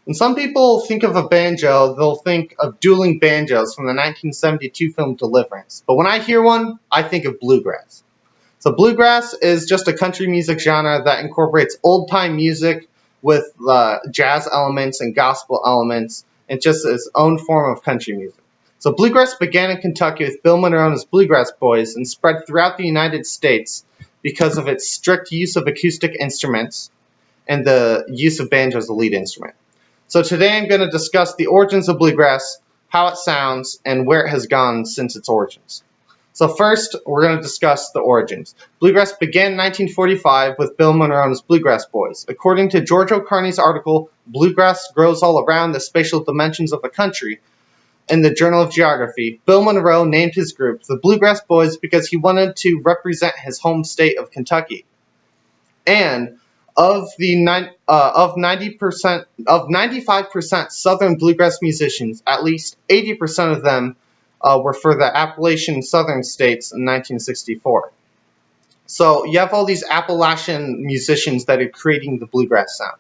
When some people think of a banjo, they'll think of dueling banjos from the 1972 film Deliverance. But when I hear one, I think of bluegrass. So bluegrass is just a country music genre that incorporates old-time music with jazz elements and gospel elements, and just its own form of country music. So bluegrass began in Kentucky with Bill Monroe and his Bluegrass Boys and spread throughout the United States because of its strict use of acoustic instruments and the use of banjo as the lead instrument. So today I'm going to discuss the origins of bluegrass, how it sounds, and where it has gone since its origins. So first, we're going to discuss the origins. Bluegrass began in 1945 with Bill Monroe and his Bluegrass Boys. According to George O'Kearney's article, Bluegrass Grows All Around the Spatial Dimensions of the Country, in the Journal of Geography, Bill Monroe named his group the Bluegrass Boys because he wanted to represent his home state of Kentucky. And of 95% Southern bluegrass musicians, at least 80% of them were for the Appalachian Southern states in 1964. So you have all these Appalachian musicians that are creating the bluegrass sound.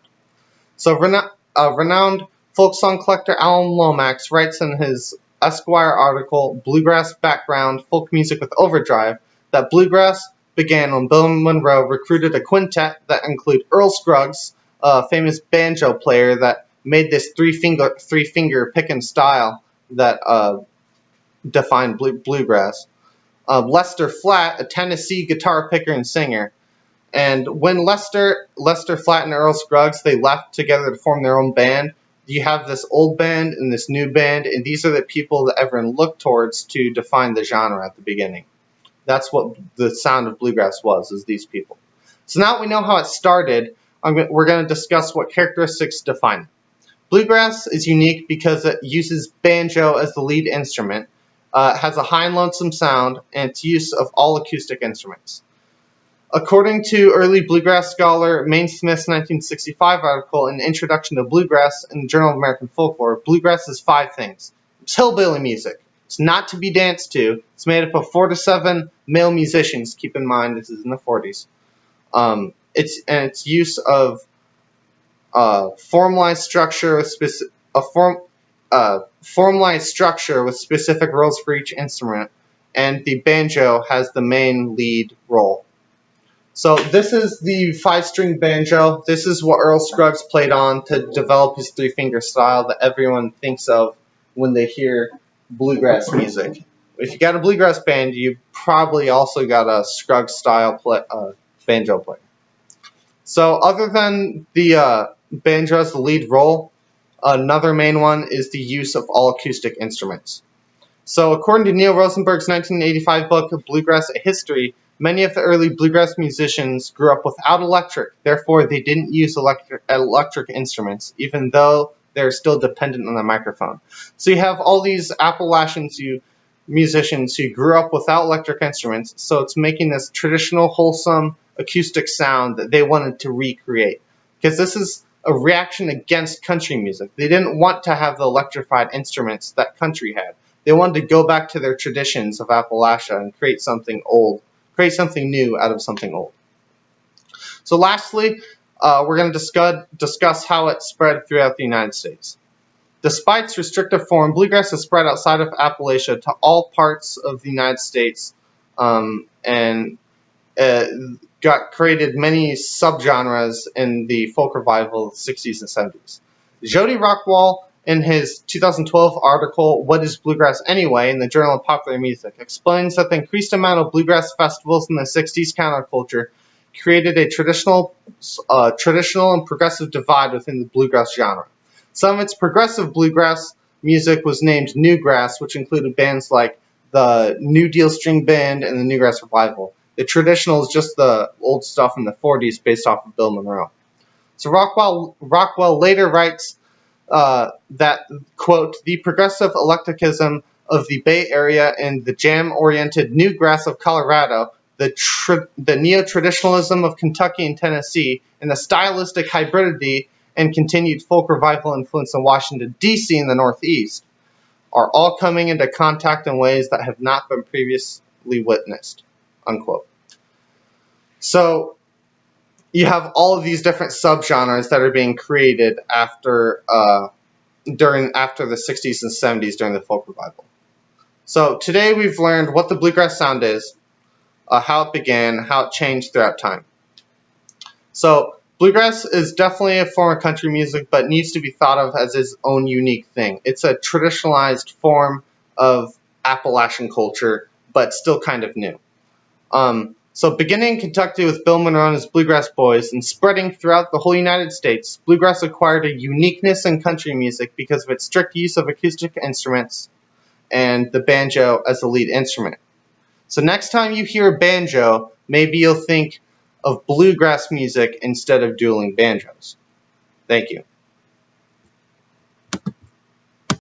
So renowned folk song collector Alan Lomax writes in his Esquire article, Bluegrass Background, Folk Music with Overdrive, that bluegrass began when Bill Monroe recruited a quintet that included Earl Scruggs, a famous banjo player that made this three-finger picking style that defined bluegrass. Lester Flatt, a Tennessee guitar picker and singer. And when Lester Flatt and Earl Scruggs, they left together to form their own band, you have this old band and this new band, and these are the people that everyone looked towards to define the genre at the beginning. That's what the sound of bluegrass was, is these people. So now that we know how it started, we're going to discuss what characteristics define it. Bluegrass is unique because it uses banjo as the lead instrument, has a high and lonesome sound, and its use of all acoustic instruments. According to early bluegrass scholar Maine Smith's 1965 article, An Introduction to Bluegrass in the Journal of American Folklore, bluegrass is 5 things. It's hillbilly music. It's not to be danced to. It's made up of 4 to 7 male musicians. Keep in mind, this is in the 40s. Its use of formalized structure with specific roles for each instrument, and the banjo has the main lead role. So this is the 5-string banjo. This is what Earl Scruggs played on to develop his 3-finger style that everyone thinks of when they hear bluegrass music. If you got a bluegrass band, you probably also got a Scruggs style banjo player. So other than the banjo as the lead role, another main one is the use of all acoustic instruments. So according to Neil Rosenberg's 1985 book, Bluegrass: A History, many of the early bluegrass musicians grew up without electric, therefore they didn't use electric instruments, even though they're still dependent on the microphone. So you have all these Appalachian musicians who grew up without electric instruments, so it's making this traditional, wholesome, acoustic sound that they wanted to recreate. Because this is a reaction against country music. They didn't want to have the electrified instruments that country had. They wanted to go back to their traditions of Appalachia and create something new out of something old. So lastly, we're going to discuss how it spread throughout the United States. Despite its restrictive form, bluegrass has spread outside of Appalachia to all parts of the United States, and created many subgenres in the folk revival of the 60s and 70s. Jody Rockwell, in his 2012 article, What is Bluegrass Anyway?, in the Journal of Popular Music, explains that the increased amount of bluegrass festivals in the 60s counterculture created a traditional and progressive divide within the bluegrass genre. Some of its progressive bluegrass music was named newgrass, which included bands like the New Deal String Band and the Newgrass Revival. The traditional is just the old stuff in the 40s based off of Bill Monroe. So Rockwell later writes that, quote, the progressive eclecticism of the Bay Area and the jam-oriented newgrass of Colorado, the neo-traditionalism of Kentucky and Tennessee, and the stylistic hybridity and continued folk revival influence in Washington, D.C. and the Northeast are all coming into contact in ways that have not been previously witnessed, unquote. So you have all of these different subgenres that are being created after the 60s and 70s during the folk revival. So today we've learned what the bluegrass sound is, how it began, how it changed throughout time. So bluegrass is definitely a form of country music, but needs to be thought of as its own unique thing. It's a traditionalized form of Appalachian culture, but still kind of new. So beginning in Kentucky with Bill Monroe and his Bluegrass Boys and spreading throughout the whole United States, bluegrass acquired a uniqueness in country music because of its strict use of acoustic instruments and the banjo as the lead instrument. So next time you hear a banjo, maybe you'll think of bluegrass music instead of dueling banjos. Thank you.